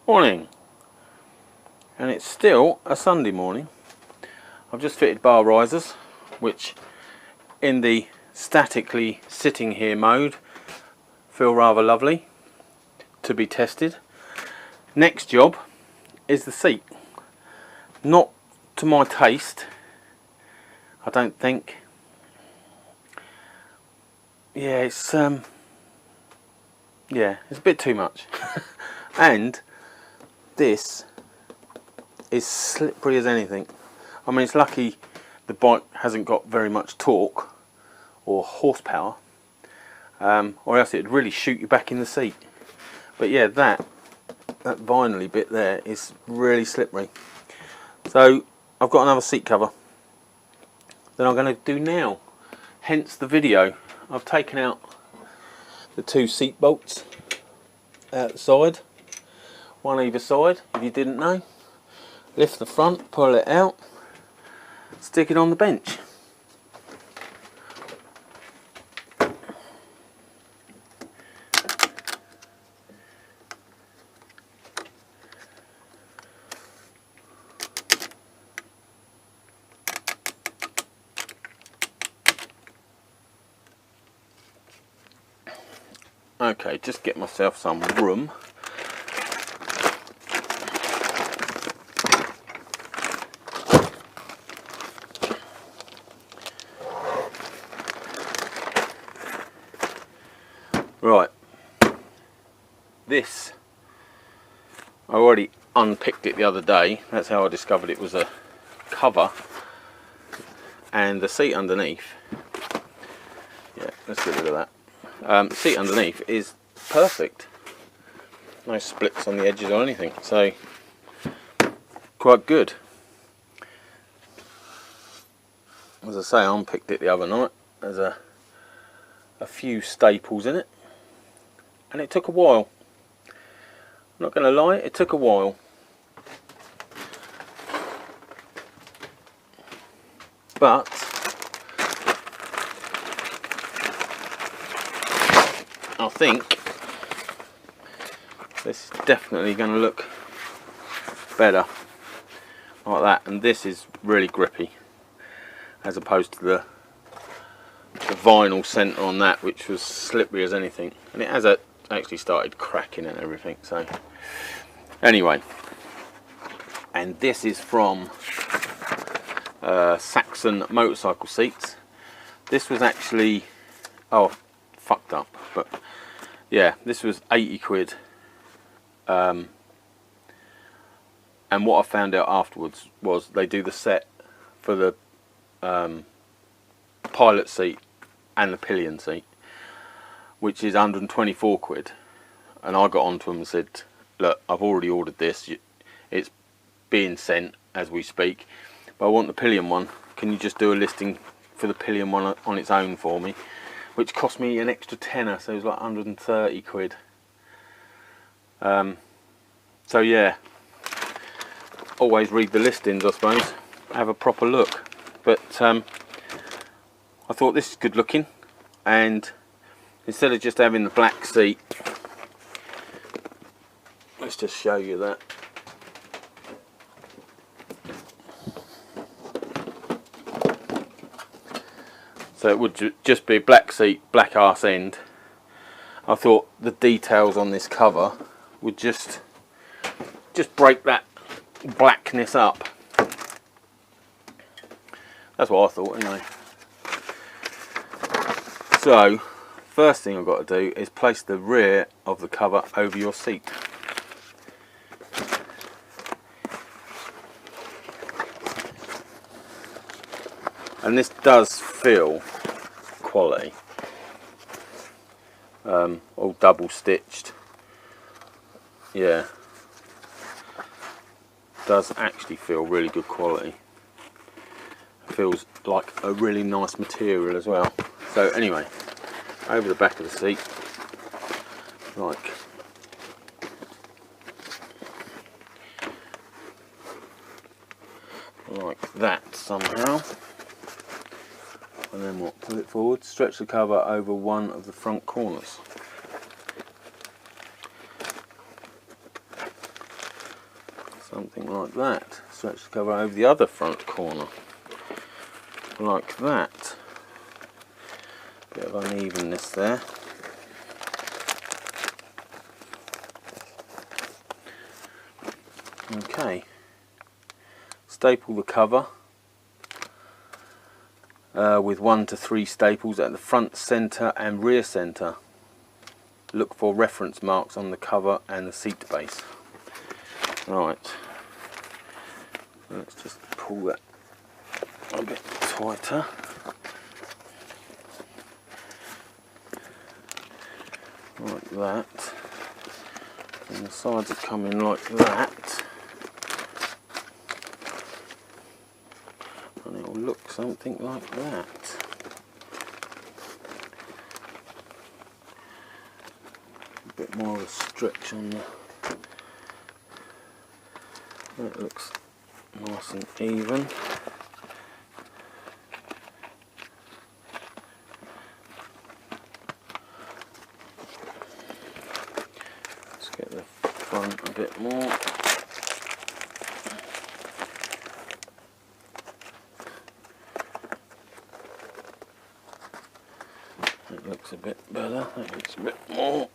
Morning, and it's still a Sunday morning. I've just fitted bar risers, which in the statically sitting here mode feel rather lovely to be tested. Next job is the seat. Not to my taste, I don't think. Yeah, it's a bit too much. And this is slippery as anything. I mean, it's lucky the bike hasn't got very much torque or horsepower, or else it'd really shoot you back in the seat. But yeah, that vinyl bit there is really slippery. So I've got another seat cover that I'm going to do now, hence the video. I've taken out the two seat bolts out the side, one either side, if you didn't know. Lift the front, pull it out, stick it on the bench. Okay, just get myself some room. Right, this, I already unpicked it the other day. That's how I discovered it was a cover, and the seat underneath, yeah, let's get rid of that. The seat underneath is perfect, no splits on the edges or anything, so quite good. As I say, I unpicked it the other night. There's a few staples in it, and it took a while. I'm not going to lie, it took a while. But I think this is definitely going to look better like that, and this is really grippy as opposed to the vinyl centre on that, which was slippery as anything, and it has actually started cracking and everything. So anyway, and this is from Saxon motorcycle seats. This was actually, oh, fucked up, but yeah, this was 80 quid, and what I found out afterwards was they do the set for the pilot seat and the pillion seat, which is 124 quid, and I got onto them and said, look, I've already ordered this, it's being sent as we speak, but I want the pillion one. Can you just do a listing for the pillion one on its own for me? Which cost me an extra tenner, so it was like 130 quid. So yeah, always read the listings, I suppose, have a proper look. But I thought this is good looking, and instead of just having the black seat, let's just show you that. So it would just be a black seat, black arse end. I thought the details on this cover would just break that blackness up. That's what I thought anyway. So first thing I've got to do is place the rear of the cover over your seat. And this does feel quality, all double stitched. Yeah, does actually feel really good quality. Feels like a really nice material as well. So anyway, over the back of the seat, like that somehow. And then what? Pull it forward, stretch the cover over one of the front corners. something like that. Stretch the cover over the other front corner, like that. Bit of unevenness there. Okay, staple the cover with 1 to 3 staples at the front centre and rear centre. Look for reference marks on the cover and the seat base. Right, let's just pull that a bit tighter. Like that. And the sides are coming like that. And it will look something like that. A bit more of a stretch on the... That looks nice and even. Let's get the front a bit more. That looks a bit better. That looks a bit more.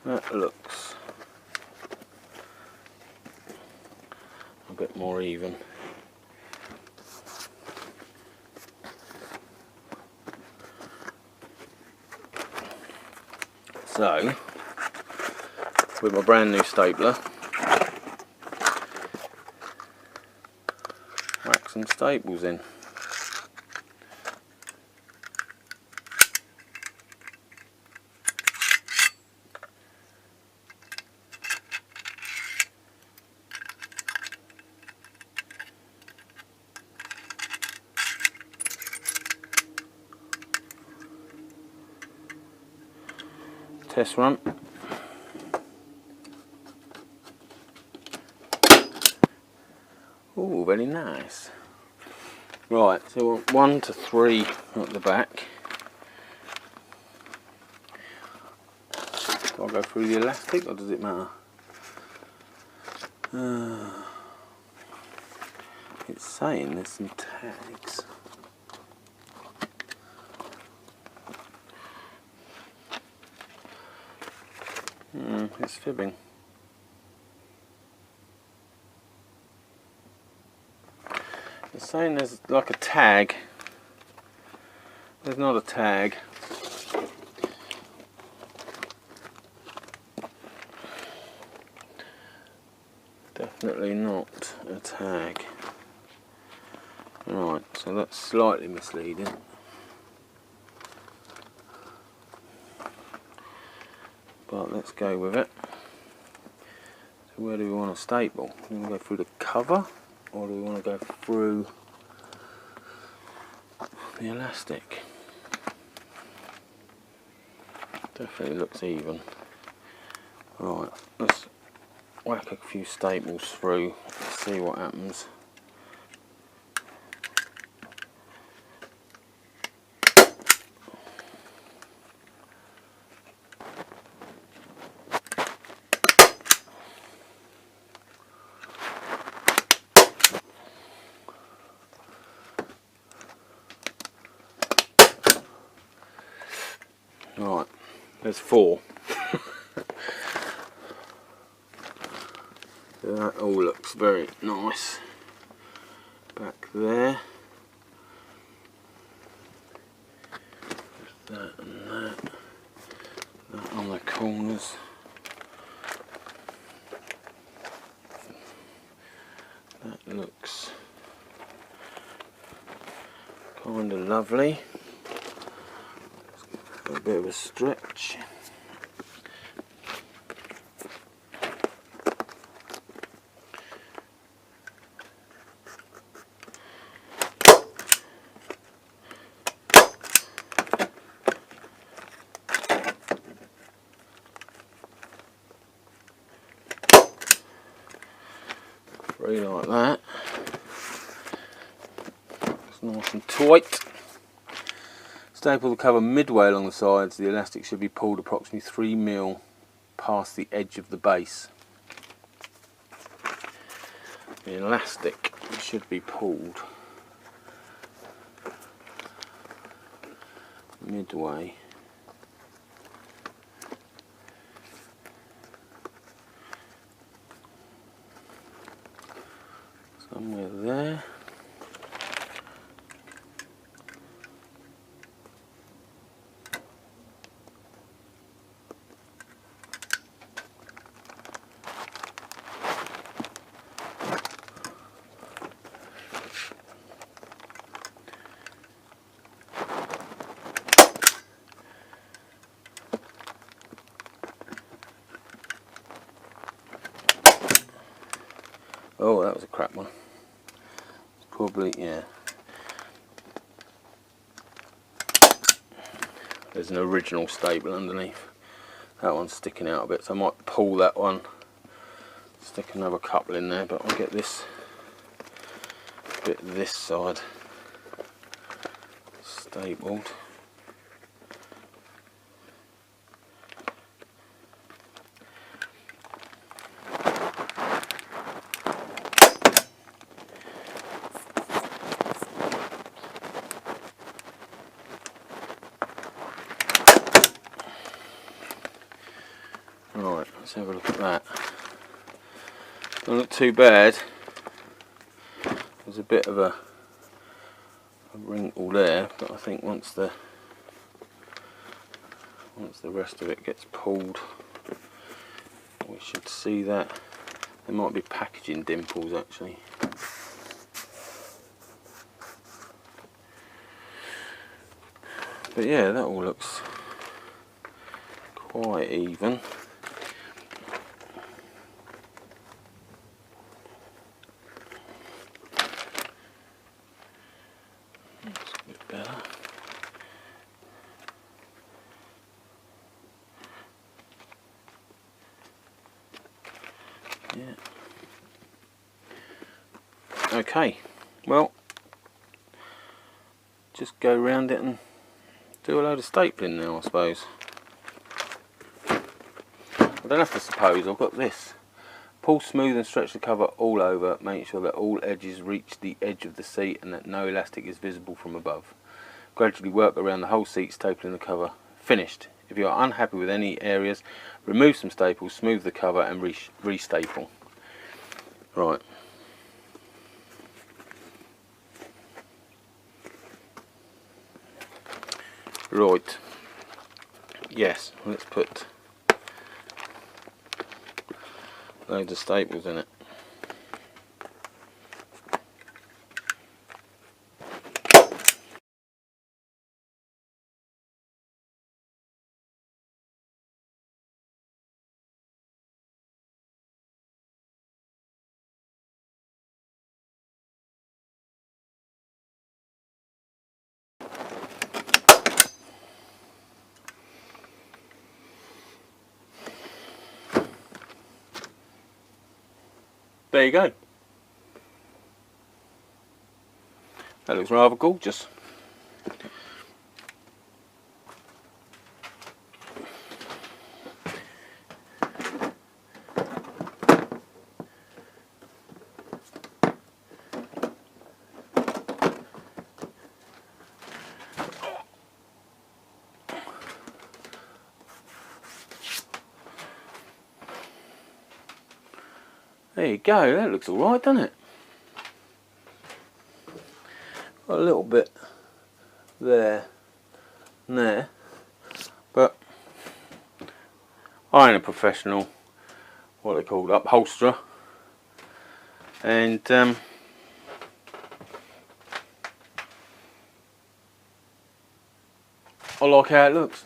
That looks a bit more even. So, with my brand new stapler, whack some staples in. Test run. Oh, very nice. Right, so 1 to 3 at the back. Do I go through the elastic or does it matter? It's saying there's some tags. It's fibbing. It's saying there's like a tag. There's not a tag. Definitely not a tag. Right, so that's slightly misleading. But let's go with it. So where do we want to staple? Do we want to go through the cover or do we want to go through the elastic? Definitely looks even. Right, let's whack a few staples through, see what happens. Right, there's 4. So that all looks very nice. Back there. That and that. That on the corners. That looks kind of lovely. A bit of a stretch. free like that. It's nice and tight. Staple the cover midway along the sides. The elastic should be pulled approximately 3mm past the edge of the base. The elastic should be pulled midway somewhere there. Oh, that was a crap one. Probably, yeah. There's an original staple underneath. That one's sticking out a bit, so I might pull that one, stick another couple in there, but I'll get this bit this side stapled. Right, let's have a look at that. Doesn't look too bad. There's a bit of a wrinkle there, but I think once the rest of it gets pulled, we should see that. There might be packaging dimples actually. But yeah, that all looks quite even. That's a bit better. Yeah. Okay, well, just go around it and do a load of stapling now, I suppose. I don't have to suppose, I've got this. Pull smooth and stretch the cover all over. Make sure that all edges reach the edge of the seat and that no elastic is visible from above. Gradually work around the whole seat, stapling the cover. Finished. If you are unhappy with any areas, remove some staples, smooth the cover and re-staple. Right. Right. Yes, let's put loads of staples in it. There you go. That looks rather gorgeous. There you go, that looks alright, doesn't it? Got a little bit there and there, but I ain't a professional, what they call upholsterer, and I like how it looks.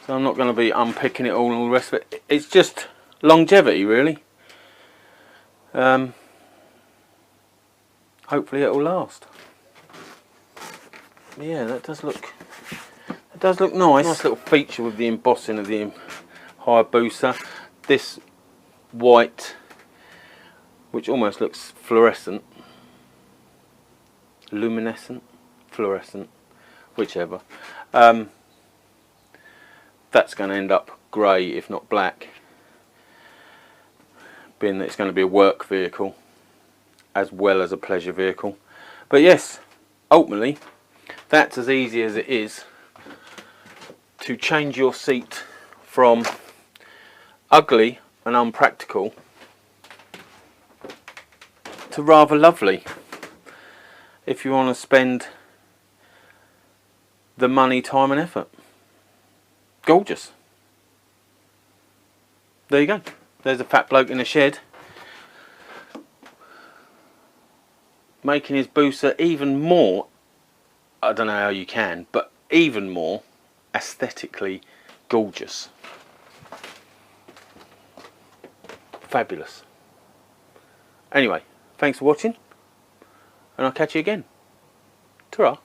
So I'm not going to be unpicking it all and all the rest of it. It's just longevity, really. Hopefully it will last. But yeah, that does look nice. Nice little feature with the embossing of the Hayabusa. This white which almost looks fluorescent, luminescent, fluorescent, whichever. That's going to end up grey if not black, being that it's going to be a work vehicle as well as a pleasure vehicle. But yes, ultimately that's as easy as it is to change your seat from ugly and unpractical to rather lovely, if you want to spend the money, time and effort. Gorgeous. There you go. There's a fat bloke in a shed making his Busa even more, I don't know how you can, but even more aesthetically gorgeous. Fabulous. Anyway, thanks for watching, and I'll catch you again. Ta-ra.